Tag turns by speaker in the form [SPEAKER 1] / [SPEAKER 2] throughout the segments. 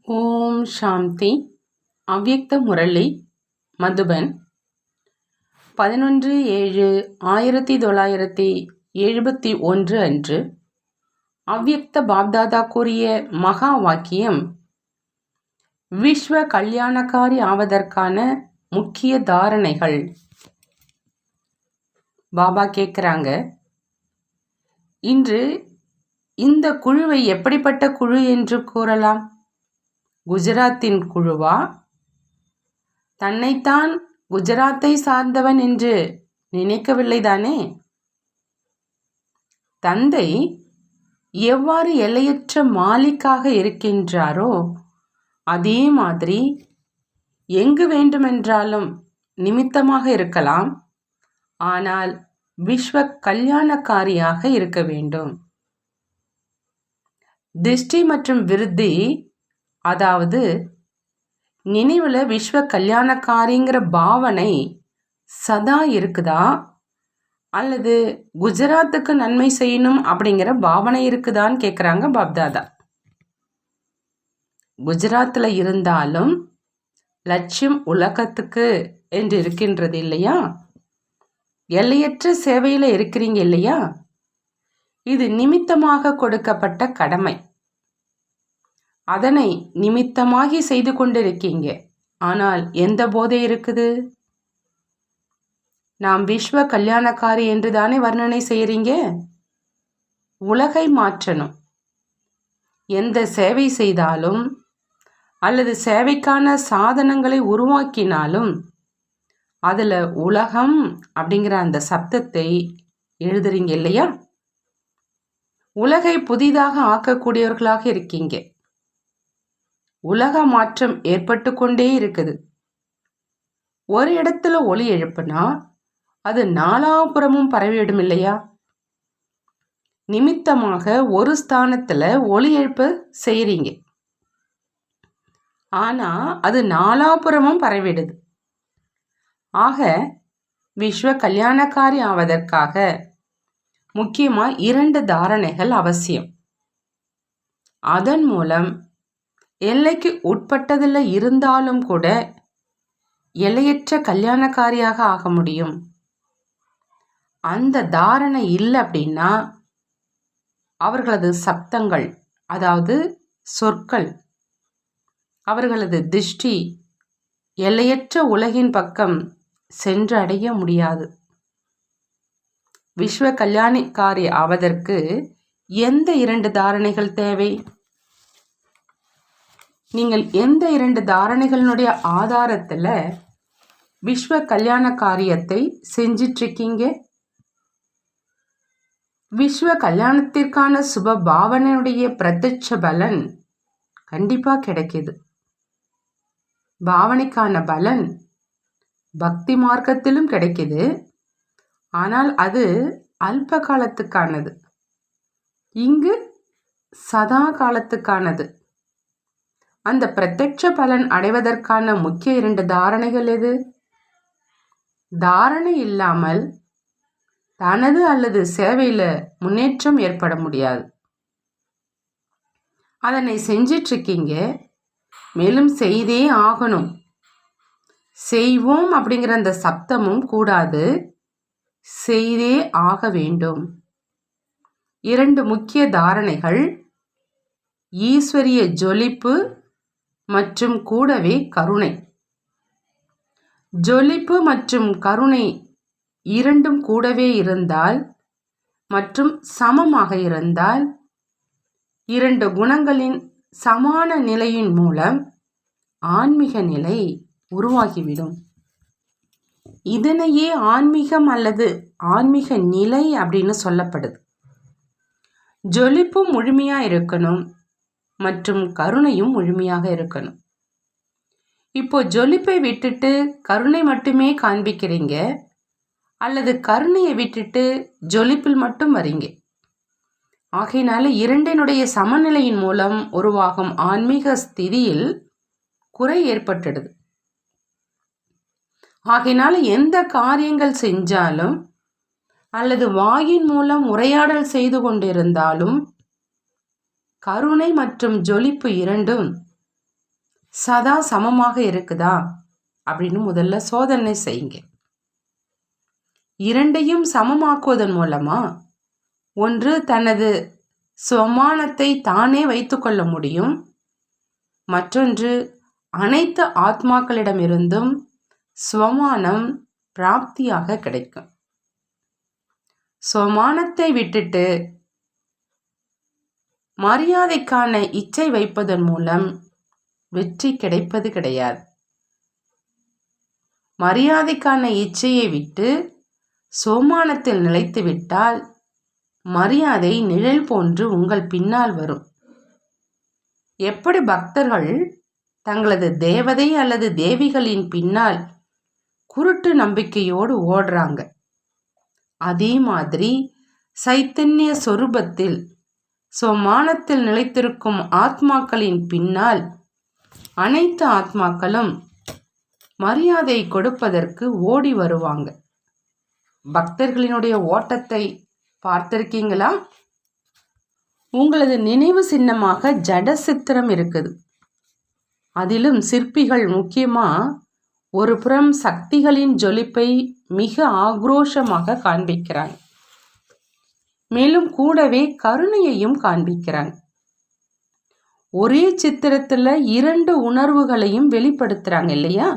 [SPEAKER 1] ஓம் சாந்தி. அவ்யக்த முரளி, மதுபன், 11/7/1971 அன்று அவ்யக்த பாப்தாதா கூறிய மகா வாக்கியம்: விஸ்வ கல்யாணக்காரி ஆவதற்கான முக்கிய தாரணைகள். பாபா கேட்குறாங்க, இன்று இந்த குழுவை எப்படிப்பட்ட குழு என்று கூறலாம்? குஜராத்தின் குழுவா? தன்னைத்தான் குஜராத்தை சார்ந்தவன் என்று நினைக்கவில்லைதானே? தந்தை எவ்வாறு எல்லையற்ற மாலிக்காக இருக்கின்றாரோ அதே மாதிரி எங்கு வேண்டுமென்றாலும் நிமித்தமாக இருக்கலாம். ஆனால் விஸ்வ கல்யாணக்காரியாக இருக்க வேண்டும். திருஷ்டி மற்றும் விருத்தி, அதாவது நினைவுல விஸ்வ கல்யாணக்காரிங்கிற பாவனை சதா இருக்குதா, அல்லது குஜராத்துக்கு நன்மை செய்யணும் அப்படிங்கிற பாவனை இருக்குதான்னு கேட்குறாங்க பாப்தாதா. குஜராத்தில் இருந்தாலும் லட்சியம் உலகத்துக்கு என்று இருக்கின்றது இல்லையா? எல்லையற்ற சேவையில் இருக்கிறீங்க இல்லையா? இது நிமித்தமாக கொடுக்கப்பட்ட கடமை. அதனை நிமித்தமாகி செய்து கொண்டிருக்கீங்க. ஆனால் எந்த போதை இருக்குது? நாம் விஸ்வ கல்யாணக்காரி என்று தானே வர்ணனை செய்கிறீங்க. உலகை மாற்றணும். எந்த சேவை செய்தாலும் அல்லது சேவைக்கான சாதனங்களை உருவாக்கினாலும் அதில் உலகம் அப்படிங்கிற அந்த சப்தத்தை எழுதுறீங்க இல்லையா? உலகை புதிதாக ஆக்கக்கூடியவர்களாக இருக்கீங்க. உலக மாற்றம் ஏற்பட்டு கொண்டே இருக்குது. ஒரு இடத்துல ஒலி எழுப்புனா அது நாலாபுறமும் பரவிடும் இல்லையா? நிமித்தமாக ஒரு ஸ்தானத்துல ஒலி எழுப்ப செய்றீங்க, ஆனா அது நாலாபுறமும் பரவிடுது. ஆக விஸ்வ கல்யாணக்காரி ஆவதற்காக முக்கியமா 2 தாரணைகள் அவசியம். அதன் மூலம் எல்லைக்கு உட்பட்டதில் இருந்தாலும் கூட எல்லையற்ற கல்யாணக்காரியாக ஆக முடியும். அந்த தாரணை இல்லை அப்படின்னா அவர்களது சப்தங்கள், அதாவது சொற்கள், அவர்களது திருஷ்டி எல்லையற்ற உலகின் பக்கம் சென்று அடைய முடியாது. விஸ்வ கல்யாணக்காரி ஆவதற்கு எந்த 2 தாரணைகள் தேவை? நீங்கள் எந்த 2 தாரணைகளினுடைய ஆதாரத்தில் விஸ்வ கல்யாண காரியத்தை செஞ்சிட்ருக்கீங்க? விஸ்வ கல்யாணத்திற்கான சுப பாவனையுடைய பிரத்யட்ச பலன் கண்டிப்பாக கிடைக்கிது. பாவனைக்கான பலன் பக்தி மார்க்கத்திலும் கிடைக்கிது. ஆனால் அது அல்ப காலத்துக்கானது. இங்கு சதா காலத்துக்கானது. அந்த பிரத்யட்ச பலன் அடைவதற்கான முக்கிய 2 தாரணைகள் எது? தாரணை இல்லாமல் தனது அல்லது சேவையில முன்னேற்றம் ஏற்பட முடியாது. அதனை செஞ்சிட்ருக்கீங்க, மேலும் செய்தே ஆகணும். செய்வோம் அப்படிங்கிற அந்த சப்தமும் கூடாது, செய்தே ஆக வேண்டும். 2 முக்கிய தாரணைகள்: ஈஸ்வரிய ஜொலிப்பு மற்றும் கூடவே கருணை. ஜொலிப்பு மற்றும் கருணை இரண்டும் கூடவே இருந்தால் மற்றும் சமமாக இருந்தால் 2 குணங்களின் சமான நிலையின் மூலம் ஆன்மீக நிலை உருவாகிவிடும். இதனையே ஆன்மீகம் அல்லது ஆன்மீக நிலை அப்படின்னு சொல்லப்படுது. ஜொலிப்பும் முழுமையா இருக்கணும் மற்றும் கருணையும் முழுமையாக இருக்கணும். இப்போ ஜொலிப்பை விட்டுட்டு கருணை மட்டுமே காண்பிக்கிறீங்க, அல்லது கருணையை விட்டுட்டு ஜொலிப்பில் மட்டும் வரீங்க. ஆகையினால 2னுடைய சமநிலையின் மூலம் உருவாகும் ஆன்மீக ஸ்திதியில் குறை ஏற்பட்டுடுது. ஆகையினால எந்த காரியங்கள் செஞ்சாலும் அல்லது வாயின் மூலம் உரையாடல் செய்து கொண்டிருந்தாலும் கருணை மற்றும் ஜொலிப்பு இரண்டும் சதா சமமாக இருக்குதா அப்படின்னு முதல்ல சோதனை செய்யுங்க. இரண்டையும் சமமாக்குவதன் மூலமா ஒன்று தனது சுவமானத்தை தானே வைத்துக்கொள்ள முடியும், மற்றொன்று அனைத்து ஆத்மாக்களிடமிருந்தும் சுவமானம் பிராப்தியாக கிடைக்கும். சுவமானத்தை விட்டுட்டு மரியாதைக்கான இச்சை வைப்பதன் மூலம் வெற்றி கிடைப்பது கிடையாது. மரியாதைக்கான இச்சையை விட்டு சோமானத்தில் நிலைத்து விட்டால் மரியாதை நிழல் போன்று உங்கள் பின்னால் வரும். எப்படி பக்தர்கள் தங்களது தேவதை அல்லது தேவிகளின் பின்னால் குருட்டு நம்பிக்கையோடு ஓடுறாங்க, அதே மாதிரி சைத்தன்ய சொரூபத்தில் சோமானத்தில் நிலைத்திருக்கும் ஆத்மாக்களின் பின்னால் அனைத்து ஆத்மாக்களும் மரியாதை கொடுப்பதற்கு ஓடி வருவாங்க. பக்தர்களினுடைய ஓட்டத்தை பார்த்திருக்கீங்களா? உங்களது நினைவு சின்னமாக ஜட சித்திரம் இருக்குது. அதிலும் சிற்பிகள் முக்கியமா ஒரு புறம் சக்திகளின் ஜொலிப்பை மிக ஆக்ரோஷமாக காண்பிக்கிறாங்க, மேலும் கூடவே கருணையையும் காண்பிக்கிறாங்க. ஒரே சித்திரத்துல 2 உணர்வுகளையும் வெளிப்படுத்துறாங்க இல்லையா?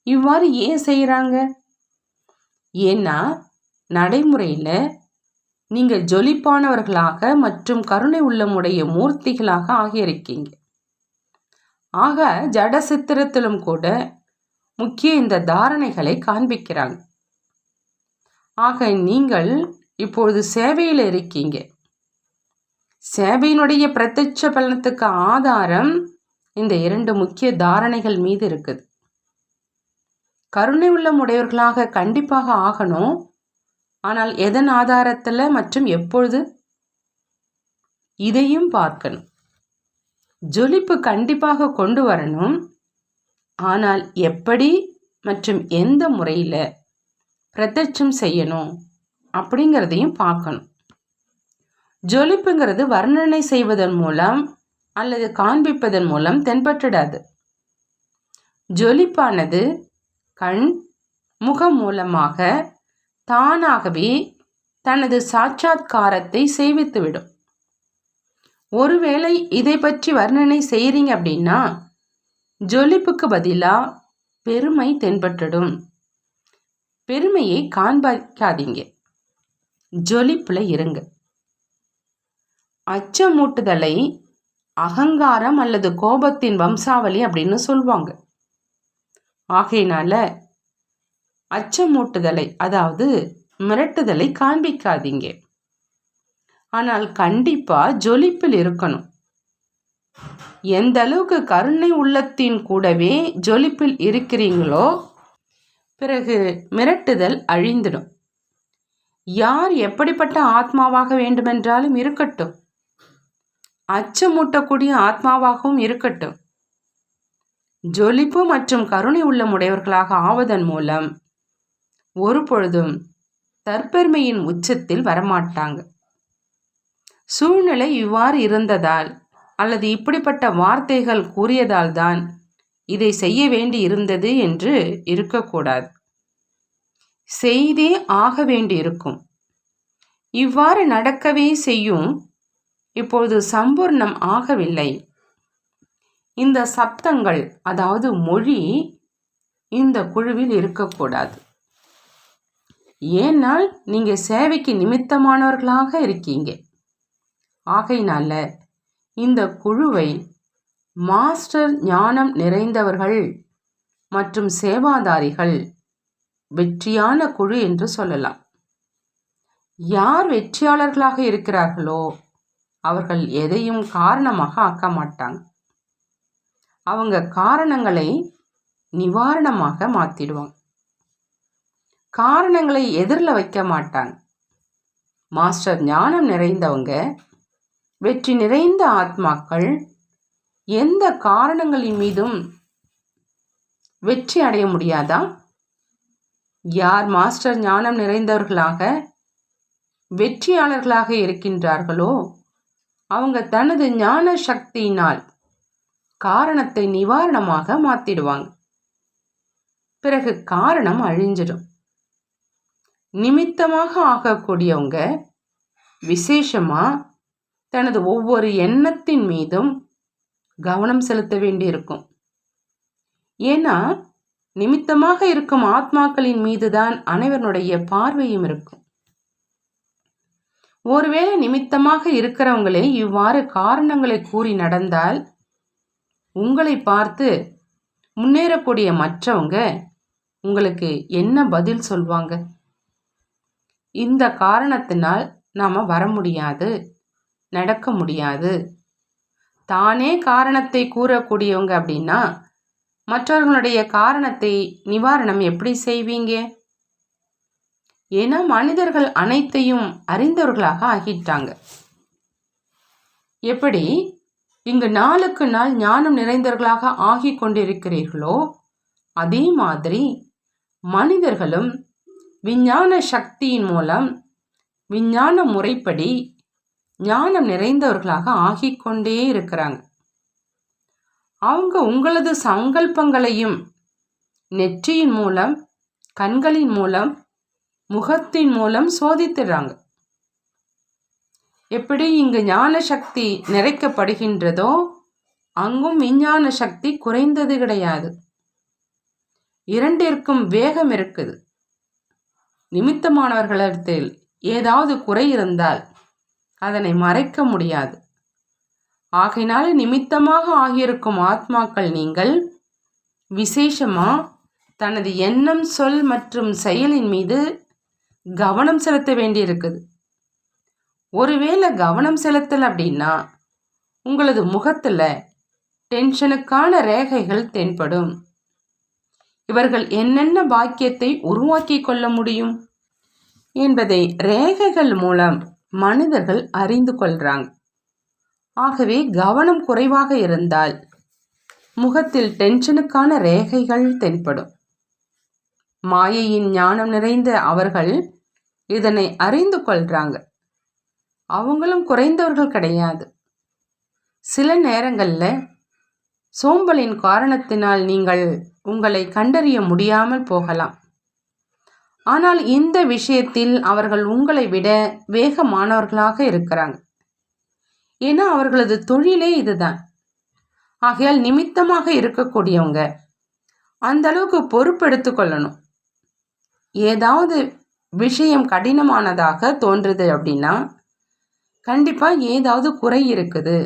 [SPEAKER 1] இவ்வாறு ஏன் செய்யறாங்க? ஏன்னா நடைமுறையில நீங்க ஜொலிப்பானவர்களாக மற்றும் கருணை உள்ளமுடைய மூர்த்திகளாக ஆகியிருக்கீங்க. ஆக ஜட சித்திரத்திலும் கூட முக்கிய இந்த தாரணைகளை காண்பிக்கிறாங்க. ஆக நீங்கள் இப்பொழுது சேவையில் இருக்கீங்க. சேவையினுடைய பிரத்யட்ச பலனத்துக்கு ஆதாரம் இந்த 2 முக்கிய தாரணைகள் மீது இருக்குது. கருணை உள்ள உடையவர்களாக கண்டிப்பாக ஆகணும். ஆனால் எதன் ஆதாரத்தில் மற்றும் எப்பொழுது, இதையும் பார்க்கணும். ஜொலிப்பு கண்டிப்பாக கொண்டு வரணும். ஆனால் எப்படி மற்றும் எந்த முறையில் பிரத்யட்சம் செய்யணும் அப்படிங்கிறதையும் பார்க்கணும். ஜொலிப்புங்கிறது வர்ணனை செய்வதன் மூலம் அல்லது காண்பிப்பதன் மூலம் தென்பற்றிடாது. ஜொலிப்பானது கண் முகம் மூலமாக தானாகவே தனது சாட்சாத்காரத்தை செய்வித்துவிடும். ஒருவேளை இதை பற்றி வர்ணனை செய்கிறீங்க அப்படின்னா ஜொலிப்புக்கு பதிலாக பெருமை தென்பற்றிடும். பெருமையை காண்பிக்காதீங்க, ஜொலிப்புல இருங்க. அச்சமூட்டுதலை அகங்காரம் அல்லது கோபத்தின் வம்சாவளி அப்படின்னு சொல்லுவாங்க. ஆகையினால அச்சமூட்டுதலை, அதாவது மிரட்டுதலை காண்பிக்காதீங்க. ஆனால் கண்டிப்பா ஜொலிப்பில் இருக்கணும். எந்த அளவுக்கு கருணை உள்ளத்தின் கூடவே ஜொலிப்பில் இருக்கிறீங்களோ பிறகு மிரட்டுதல் அழிந்துடும். யார் எப்படிப்பட்ட ஆத்மாவாக வேண்டுமென்றாலும் இருக்கட்டும், அச்சமூட்டக்கூடிய ஆத்மாவாகவும் இருக்கட்டும், ஜொலிப்பு மற்றும் கருணை உள்ளமுடையவர்களாக ஆவதன் மூலம் ஒரு பொழுதும் தற்பெருமையின் உச்சத்தில் வரமாட்டாங்க. சூழ்நிலை இவ்வாறு இருந்ததால் அல்லது இப்படிப்பட்ட வார்த்தைகள் கூறியதால் தான் இதை செய்ய வேண்டி இருந்தது என்று இருக்கக்கூடாது. செய்தே ஆக வேண்டி இருக்கும். இவ்வாறு நடக்கவே செய்யும். இப்பொழுது சம்பூர்ணம் ஆகவில்லை. இந்த சப்தங்கள், அதாவது மொழி, இந்த குழுவில் இருக்கக்கூடாது. ஏனால் நீங்க சேவைக்கு நிமித்தமானவர்களாக இருக்கீங்க. ஆகையினால இந்த குழுவை மாஸ்டர் ஞானம் நிறைந்தவர்கள் மற்றும் சேவாதாரிகள் வெற்றியான குழு என்று சொல்லலாம். யார் வெற்றியாளர்களாக இருக்கிறார்களோ அவர்கள் எதையும் காரணமாக ஆக்க மாட்டாங்க. அவங்க காரணங்களை நிவாரணமாக மாற்றிடுவாங்க. காரணங்களை எதிரில் வைக்க மாட்டாங்க. மாஸ்டர் ஞானம் நிறைந்தவங்க, வெற்றி நிறைந்த ஆத்மாக்கள் எந்த காரணங்களின் மீதும் வெற்றி அடைய முடியாதா? யார் மாஸ்டர் ஞானம் நிறைந்தவர்களாக வெற்றியாளர்களாக இருக்கின்றார்களோ அவங்க தனது ஞான சக்தியினால் காரணத்தை நிவாரணமாக மாத்திடுவாங்க. பிறகு காரணம் அழிஞ்சிடும். நிமித்தமாக ஆகக்கூடியவங்க விசேஷமா தனது ஒவ்வொரு எண்ணத்தின் மீதும் கவனம் செலுத்த வேண்டியிருக்கும். ஏன்னா நிமித்தமாக இருக்கும் ஆத்மாக்களின் மீதுதான் அனைவருடைய பார்வையும் இருக்கும். ஒருவேளை நிமித்தமாக இருக்கிறவங்களே இவ்வாறு காரணங்களை கூறி நடந்தால் உங்களை பார்த்து முன்னேறக்கூடிய மற்றவங்க உங்களுக்கு என்ன பதில் சொல்வாங்க? இந்த காரணத்தினால் நாம வர முடியாது, நடக்க முடியாது. தானே காரணத்தை கூறக்கூடியவங்க அப்படின்னா மற்றவர்களுடைய காரணத்தை நிவாரணம் எப்படி செய்வீங்க? ஏன்னா மனிதர்கள் அனைத்தையும் அறிந்தவர்களாக ஆகிட்டாங்க. எப்படி இங்கு நாளுக்கு நாள் ஞானம் நிறைந்தவர்களாக ஆகி கொண்டிருக்கிறீர்களோ அதே மாதிரி மனிதர்களும் விஞ்ஞான சக்தியின் மூலம் விஞ்ஞான முறைப்படி ஞானம் நிறைந்தவர்களாக ஆகிக்கொண்டே இருக்கிறாங்க. அவங்க உங்களது சங்கல்பங்களையும் நெற்றியின் மூலம், கண்களின் மூலம், முகத்தின் மூலம் சோதித்துறாங்க. எப்படி இங்கு ஞான சக்தி நிறைக்கப்படுகின்றதோ அங்கும் விஞ்ஞான சக்தி குறைந்தது கிடையாது. இரண்டிற்கும் வேகம் இருக்குது. நிமித்தமானவர்களிடத்தில் ஏதாவது குறை இருந்தால் அதனை மறைக்க முடியாது. ஆகையினால நிமித்தமாக ஆகியிருக்கும் ஆத்மாக்கள் நீங்கள் விசேஷமா தனது எண்ணம், சொல் மற்றும் செயலின் மீது கவனம் செலுத்த வேண்டியிருக்குது. ஒருவேளை கவனம் செலுத்தல் அப்படின்னா உங்களது முகத்துல டென்ஷனுக்கான ரேகைகள் தென்படும். இவர்கள் என்னென்ன பாக்கியத்தை உருவாக்கி கொள்ள முடியும் என்பதை ரேகைகள் மூலம் மனிதர்கள் அறிந்து கொள்றாங்க. ஆகவே கவனம் குறைவாக இருந்தால் முகத்தில் டென்ஷனுக்கான ரேகைகள் தென்படும். மாயையின் ஞானம் நிறைந்த அவர்கள் இதனை அறிந்து கொள்றாங்க. அவங்களும் குறைந்தவர்கள் கிடையாது. சில நேரங்கள்ல சோம்பலின் காரணத்தினால் நீங்கள் உங்களை கண்டறிய முடியாமல் போகலாம். ஆனால் இந்த விஷயத்தில் அவர்கள் உங்களை விட வேகமானவர்களாக இருக்கிறாங்க. ஏன்னா அவர்களது தொழிலே இதுதான். ஆகையால் நிமித்தமாக இருக்கக்கூடியவங்க அந்த அளவுக்கு பொறுப்பெடுத்து கொள்ளணும். ஏதாவது விஷயம் கடினமானதாக தோன்றுது அப்படின்னா கண்டிப்பா ஏதாவது குறை இருக்குது.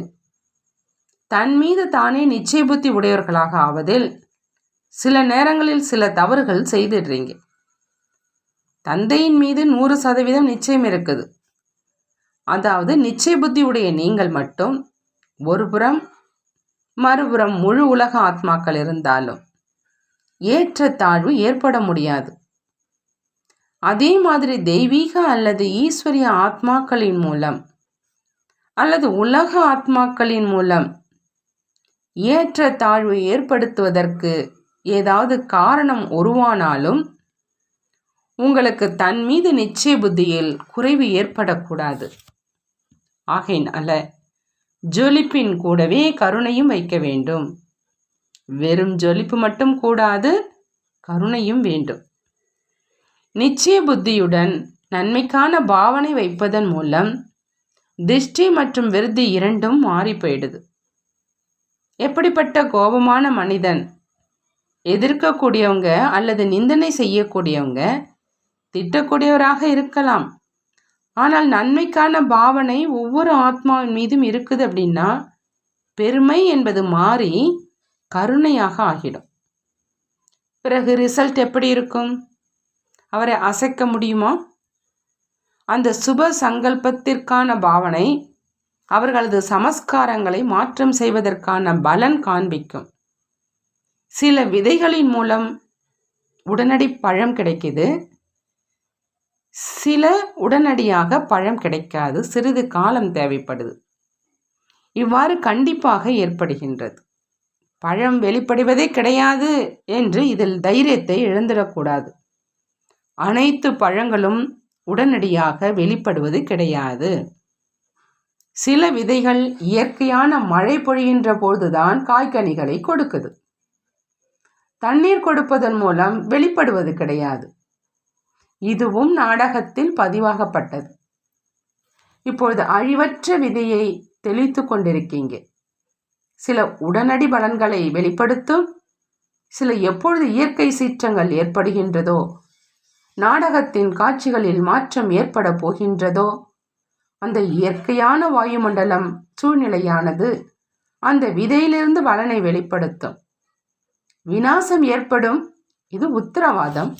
[SPEAKER 1] தன் மீது தானே நிச்சய புத்தி உடையவர்களாக ஆவதில் சில நேரங்களில் சில தவறுகள் செய்திடுறீங்க. தந்தையின் மீது 100% நிச்சயம் இருக்குது. அதாவது நிச்சய புத்தி உடைய நீங்கள் மட்டும் ஒரு புறம், மறுபுறம் முழு உலக ஆத்மாக்கள் இருந்தாலும் ஏற்ற தாழ்வு ஏற்பட முடியாது. அதே மாதிரி தெய்வீக அல்லது ஈஸ்வரிய ஆத்மாக்களின் மூலம் அல்லது உலக ஆத்மாக்களின் மூலம் ஏற்ற தாழ்வு ஏற்படுத்துவதற்கு ஏதாவது காரணம் உருவானாலும் உங்களுக்கு தன் மீது நிச்சய புத்தியில் குறைவு ஏற்படக்கூடாது. ஆகையினால ஜொலிப்பின் கூடவே கருணையும் வைக்க வேண்டும். வெறும் ஜொலிப்பு மட்டும் கூடாது, கருணையும் வேண்டும். நிச்சய புத்தியுடன் நன்மைக்கான பாவனை வைப்பதன் மூலம் திஷ்டி மற்றும் விருத்தி இரண்டும் மாறி போயிடுது. எப்படிப்பட்ட கோபமான மனிதன், எதிர்க்கக்கூடியவங்க அல்லது நிந்தனை செய்யக்கூடியவங்க திட்டக்கூடியவராக இருக்கலாம். ஆனால் நன்மைக்கான பாவனை ஒவ்வொரு ஆத்மாவின் மீதும் இருக்குது அப்படின்னா பெருமை என்பது மாறி கருணையாக ஆகிடும். பிறகு ரிசல்ட் எப்படி இருக்கும்? அவரை அசைக்க முடியுமா? அந்த சுப சங்கல்பத்திற்கான பாவனை அவர்களது சமஸ்காரங்களை மாற்றம் செய்வதற்கான பலன் காண்பிக்கும். சில விதைகளின் மூலம் உடனடி பழம் கிடைக்குது, சில உடனடியாக பழம் கிடைக்காது, சிறிது காலம் தேவைப்படுது. இவ்வாறு கண்டிப்பாக ஏற்படுகின்றது. பழம் வெளிப்படுவதே கிடையாது என்று இதில் தைரியத்தை இழந்துடக்கூடாது. அனைத்து பழங்களும் உடனடியாக வெளிப்படுவது கிடையாது. சில விதைகள் இயற்கையான மழை பொழிகின்ற போதுதான் காய்கனிகளை கொடுக்குது. தண்ணீர் கொடுப்பதன் மூலம் வெளிப்படுவது கிடையாது. இதுவும் நாடகத்தில் பதிவாகப்பட்டது. இப்பொழுது அழிவற்ற விதையை தெளித்து கொண்டிருக்கீங்க. சில உடனடி பலன்களை வெளிப்படுத்தும், சில எப்பொழுது இயற்கை சீற்றங்கள் ஏற்படுகின்றதோ, நாடகத்தின் காட்சிகளில் மாற்றம் ஏற்பட போகின்றதோ, அந்த இயற்கையான வாயுமண்டலம் சூழ்நிலையானது அந்த விதையிலிருந்து பலனை வெளிப்படுத்தும். விநாசம் ஏற்படும், இது உத்தரவாதம்.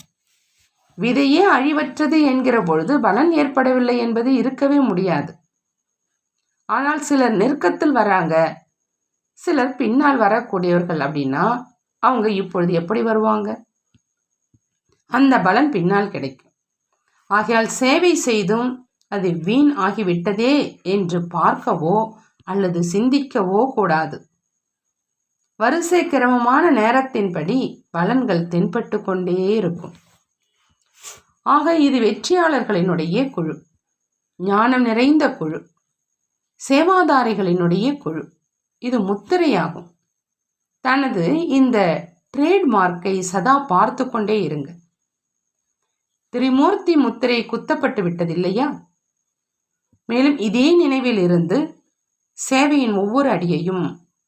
[SPEAKER 1] விதையே அழிவற்றது என்கிற பொழுது பலன் ஏற்படவில்லை என்பது இருக்கவே முடியாது. ஆனால் சிலர் நெருக்கத்தில் வராங்க, சிலர் பின்னால் வரக்கூடியவர்கள் அப்படின்னா அவங்க இப்பொழுது எப்படி வருவாங்க? அந்த பலன் பின்னால் கிடைக்கும். ஆகையால் சேவை செய்தும் அது வீண் ஆகிவிட்டதே என்று பார்க்கவோ அல்லது சிந்திக்கவோ கூடாது. வரிசை கிரமமான நேரத்தின்படி பலன்கள் தென்பட்டு கொண்டே இருக்கும். ஆக இது வெற்றியாளர்களினுடைய குழு, ஞானம் நிறைந்த குழு, சேவாதாரிகளினுடைய குழு. இது முத்திரையாகும். தனது இந்த ட்ரேட்மார்க்கை சதா பார்த்து கொண்டே இருங்க. திரிமூர்த்தி முத்திரை குத்தப்பட்டு விட்டதில்லையா? மேலும் இதே நினைவில் இருந்து சேவையின் ஒவ்வொரு அடியையும்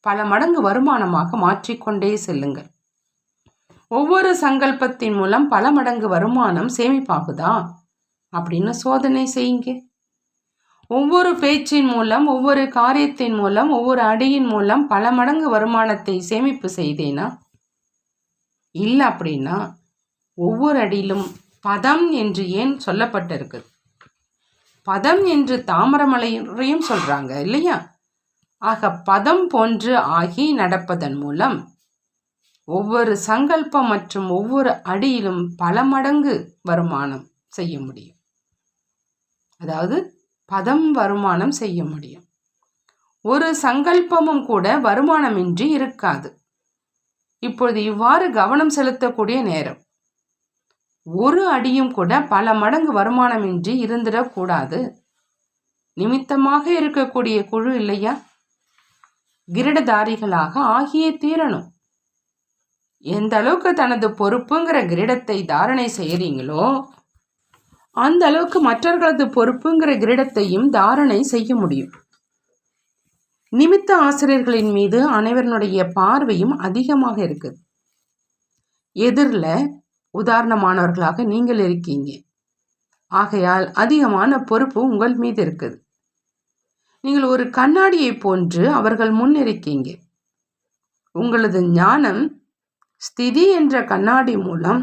[SPEAKER 1] பல மடங்கு வருமானமாக மாற்றிக்கொண்டே செல்லுங்கள். ஒவ்வொரு சங்கல்பத்தின் மூலம் பல மடங்கு வருமானம் சேமிப்பாகுதா அப்படின்னு சோதனை செய்யுங்க. ஒவ்வொரு பேச்சின் மூலம், ஒவ்வொரு காரியத்தின் மூலம், ஒவ்வொரு அடியின் மூலம் பல மடங்கு வருமானத்தை சேமிப்பு செய்தேனா? இல்லை அப்படின்னா ஒவ்வொரு அடியிலும் பதம் என்று ஏன் சொல்லப்பட்டிருக்குது? பதம் என்று தாமரமலையும் சொல்றாங்க இல்லையா? ஆக பதம் போன்று ஆகி நடப்பதன் மூலம் ஒவ்வொரு சங்கல்பம் மற்றும் ஒவ்வொரு அடியிலும் பல மடங்கு வருமானம் செய்ய முடியும். அதாவது பதம் வருமானம் செய்ய முடியும். ஒரு சங்கல்பமும் கூட வருமானமின்றி இருக்காது. இப்பொழுது இவ்வாறு கவனம் செலுத்தக்கூடிய நேரம். ஒரு அடியும் கூட பல மடங்கு வருமானமின்றி இருந்திடக்கூடாது. நிமித்தமாக இருக்கக்கூடிய குழு இல்லையா, கிரீடதாரிகளாக ஆகியே தீரணும். எந்த அளவுக்கு தனது பொறுப்புங்கிற கிரீடத்தை தாரணை செய்யறீங்களோ அந்த அளவுக்கு மற்றவர்களது பொறுப்புங்கிற கிரீடத்தையும் தாரணை செய்ய முடியும். நிமித்த ஆசிரியர்களின் மீது அனைவருடைய பார்வையும் அதிகமாக இருக்குது. எதிரில் உதாரணமானவர்களாக நீங்கள் இருக்கீங்க. ஆகையால் அதிகமான பொறுப்பு உங்கள் மீது இருக்குது. நீங்கள் ஒரு கண்ணாடியை போன்று அவர்கள் முன் இருக்கீங்க. உங்களது ஞானம் ஸ்திதி என்ற கண்ணாடி மூலம்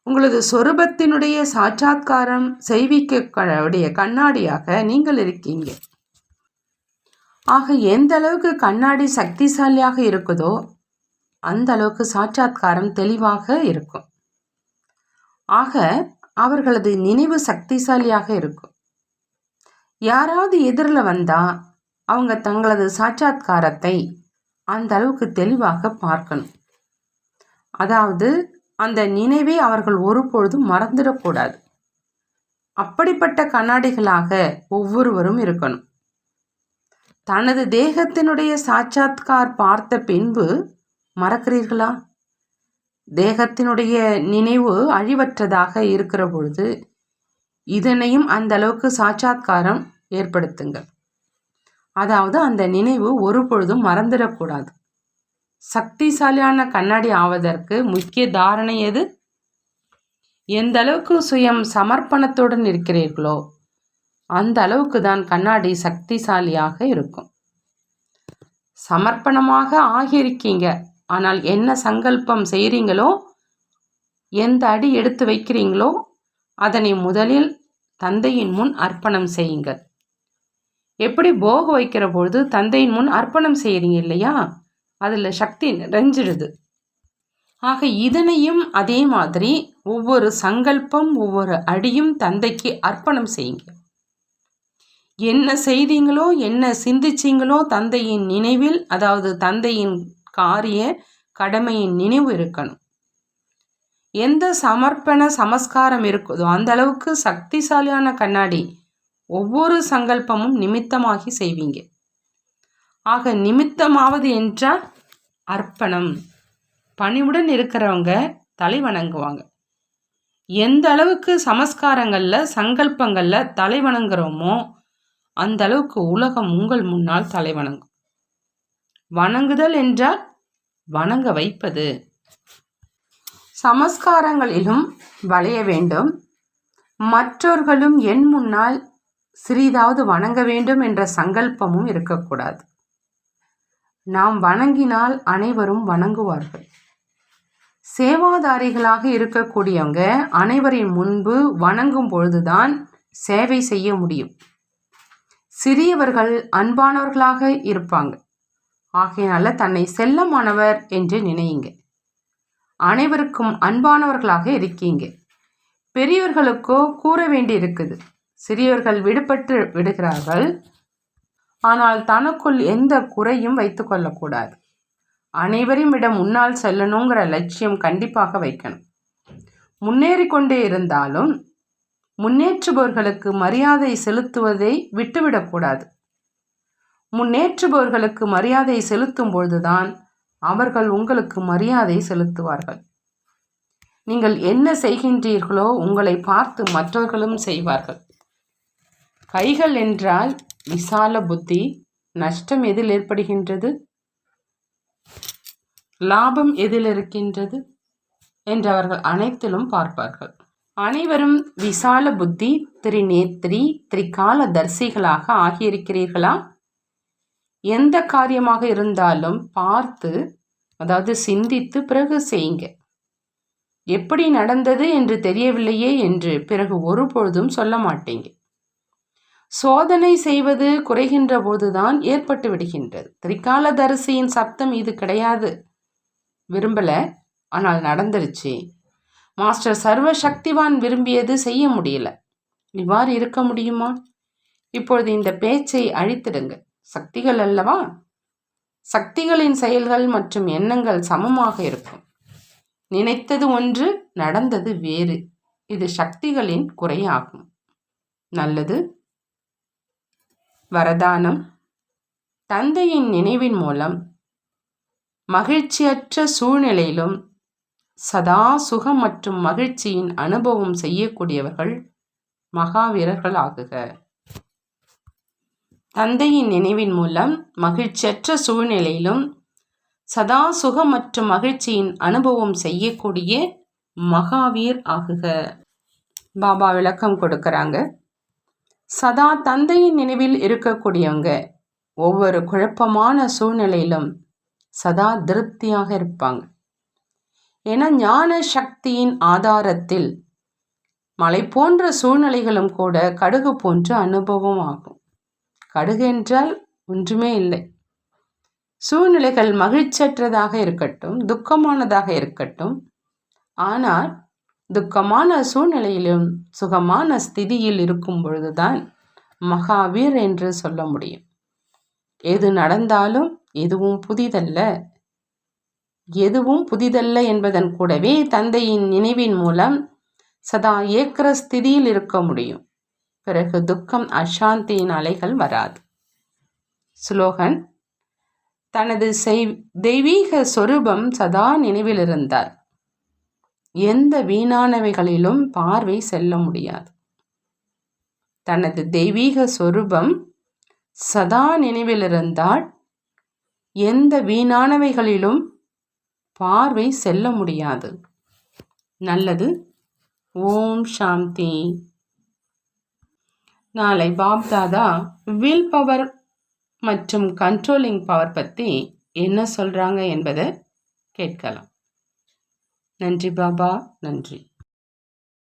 [SPEAKER 1] உங்களது சொரூபத்தினுடைய சாட்சாத்காரம் செய்விக்கக்கூடிய கண்ணாடியாக நீங்கள் இருக்கீங்க. ஆக எந்த அளவுக்கு கண்ணாடி சக்திசாலியாக இருக்குதோ அந்த அளவுக்கு சாட்சாத்காரம் தெளிவாக இருக்கும். ஆக அவர்களது நினைவு சக்திசாலியாக இருக்கும். யாராவது எதிரில் வந்தா அவங்க தங்களது சாட்சாத்காரத்தை அந்த அளவுக்கு தெளிவாக பார்க்கணும். அதாவது அந்த நினைவை அவர்கள் ஒருபொழுதும் மறந்துடக்கூடாது. அப்படிப்பட்ட கண்ணாடிகளாக ஒவ்வொருவரும் இருக்கணும். தனது தேகத்தினுடைய சாட்சாத்கார் பார்த்த பின்பு மறக்கிறீர்களா? தேகத்தினுடைய நினைவு அழிவற்றதாக இருக்கிற பொழுது இதனையும் அந்த அளவுக்கு சாட்சாத்காரம் ஏற்படுத்துங்கள். அதாவது அந்த நினைவு ஒரு பொழுதும் மறந்துடக்கூடாது. சக்திசாலியான கண்ணாடி ஆவதற்கு முக்கிய தாரணை எது? எந்த அளவுக்கு சுயம் சமர்ப்பணத்துடன் இருக்கிறீர்களோ அந்த அளவுக்கு தான் கண்ணாடி சக்திசாலியாக இருக்கும். சமர்ப்பணமாக ஆகியிருக்கீங்க, ஆனால் என்ன சங்கல்பம் செய்கிறீங்களோ, எந்த அடி எடுத்து வைக்கிறீங்களோ அதனை முதலில் தந்தையின் முன் அர்ப்பணம் செய்யுங்கள். எப்படி போக வைக்கிற பொழுது தந்தையின் முன் அர்ப்பணம் செய்கிறீங்க இல்லையா, அதில் சக்தி நிறைஞ்சிடுது. ஆக இதனையும் அதே மாதிரி ஒவ்வொரு சங்கல்பம் ஒவ்வொரு அடியும் தந்தைக்கு அர்ப்பணம் செய்யுங்க. என்ன செய்தீங்களோ என்ன சிந்திச்சிங்களோ தந்தையின் நினைவில், அதாவது தந்தையின் காரிய கடமையின் நினைவு இருக்கணும். எந்த சமர்ப்பண சமஸ்காரம் இருக்குதோ அந்த அளவுக்கு சக்திசாலியான கண்ணாடி ஒவ்வொரு சங்கல்பமும் நிமித்தமாகி செய்வீங்க. ஆக நிமித்தமாவது என்றால் அர்ப்பணம். பணிவுடன் இருக்கிறவங்க தலை வணங்குவாங்க. எந்த அளவுக்கு சமஸ்காரங்களில் சங்கல்பங்களில் தலை வணங்குறோமோ அந்த அளவுக்கு உலகம் உங்கள் முன்னால் தலை வணங்கும். வணங்குதல் என்றால் வணங்க வைப்பது. சமஸ்காரங்களிலும் வளைய வேண்டும். மற்றவர்களும் என் முன்னால் சிறிதாவது வணங்க வேண்டும் என்ற சங்கல்பமும் இருக்கக்கூடாது. நாம் வணங்கினால் அனைவரும் வணங்குவார்கள். சேவாதாரிகளாக இருக்கக்கூடியவங்க அனைவரின் முன்பு வணங்கும் பொழுதுதான் சேவை செய்ய முடியும். சிறியவர்கள் அன்பானவர்களாக இருப்பாங்க. ஆகையினால தன்னை செல்லமானவர் என்று நினையுங்க. அனைவருக்கும் அன்பானவர்களாக இருக்கீங்க. பெரியவர்களுக்கோ கூற வேண்டி இருக்குது. சிறியவர்கள் விடுபட்டு விடுகிறார்கள். ஆனால் தனக்குள் எந்த குறையும் வைத்து கொள்ளக்கூடாது. அனைவரையும் விட முன்னால் செல்லணுங்கிற லட்சியம் கண்டிப்பாக வைக்கணும். முன்னேறி கொண்டே இருந்தாலும் முன்னேற்றுபவர்களுக்கு மரியாதை செலுத்துவதை விட்டுவிடக்கூடாது. முன்னேற்றுபவர்களுக்கு மரியாதை செலுத்தும் பொழுதுதான் அவர்கள் உங்களுக்கு மரியாதை செலுத்துவார்கள். நீங்கள் என்ன செய்கின்றீர்களோ உங்களை பார்த்து மற்றவர்களும் செய்வார்கள். கைகள் என்றால் விசால புத்தி. நஷ்டம் எதில் ஏற்படுகின்றது, லாபம் எதில் இருக்கின்றது என்றவர்கள் அனைத்திலும் பார்ப்பார்கள். அனைவரும் விசால புத்தி, திரிநேத்ரி, திரிகால தரிசிகளாக ஆகியிருக்கிறீர்களா? எந்த காரியமாக இருந்தாலும் பார்த்து, அதாவது சிந்தித்து பிறகு செய்யுங்க. எப்படி நடந்தது என்று தெரியவில்லையே என்று பிறகு ஒருபொழுதும் சொல்ல மாட்டீங்க. சோதனை செய்வது குறைகின்ற போதுதான் ஏற்பட்டு விடுகின்றது. திரிகாலதரிசியின் சப்தம் இது கிடையாது, விரும்பல, ஆனால் நடந்துருச்சு. மாஸ்டர் சர்வ சக்திவான் விரும்பியது செய்ய முடியல. இவ்வாறு இருக்க முடியுமா? இப்பொழுது இந்த பேச்சை அழித்திடுங்க. சக்திகள் அல்லவா? சக்திகளின் செயல்கள் மற்றும் எண்ணங்கள் சமமாக இருக்கும். நினைத்தது ஒன்று, நடந்தது வேறு. இது சக்திகளின் குறையாகும். நல்லது. வரதானம். தந்தையின் நினைவின் மூலம் மகிழ்ச்சியற்ற சூழ்நிலையிலும் சதா சுகம் மற்றும் மகிழ்ச்சியின் அனுபவம் செய்யக்கூடியவர்கள் மகாவீரர்கள் ஆகுக. தந்தையின் நினைவின் மூலம் மகிழ்ச்சியற்ற சூழ்நிலையிலும் சதா சுகம் மற்றும் மகிழ்ச்சியின் அனுபவம் செய்யக்கூடிய மகாவீர் ஆகுக. பாபா விளக்கம் கொடுக்கறாங்க. சதா தந்தையின் நினைவில் இருக்கக்கூடியவங்க ஒவ்வொரு குழப்பமான சூழ்நிலையிலும் சதா திருப்தியாக இருப்பாங்க. ஏன்னா ஞான சக்தியின் ஆதாரத்தில் மலை போன்ற சூழ்நிலைகளும் கூட கடுகு போன்ற அனுபவம் ஆகும். கடுகு என்றால் ஒன்றுமே இல்லை. சூழ்நிலைகள் மகிழ்ச்சியற்றதாக இருக்கட்டும், துக்கமானதாக இருக்கட்டும், ஆனால் துக்கமான சூழ்நிலையிலும் சுகமான ஸ்திதியில் இருக்கும் பொழுதுதான் மகாவீர் என்று சொல்ல முடியும். எது நடந்தாலும் எதுவும் புதிதல்ல என்பதன் கூடவே தந்தையின் நினைவின் மூலம் சதா ஏக்கிற ஸ்திதியில் இருக்க முடியும். பிறகு துக்கம் அசாந்தியின் அலைகள் வராது. ஸ்லோகன். தனது தெய்வீக சொரூபம் சதா நினைவில் இருந்தார். எந்த வீணானவைகளிலும் பார்வை செல்ல முடியாது. தனது தெய்வீக சொரூபம் சதா நினைவில் இருந்தால் எந்த வீணானவைகளிலும் பார்வை செல்ல முடியாது. நல்லது. ஓம் சாந்தி. நாளை பாப்தாதா வில் பவர் மற்றும் கண்ட்ரோலிங் பவர் பற்றி என்ன சொல்கிறாங்க என்பதை கேட்கலாம். நன்றி பாபா, நன்றி.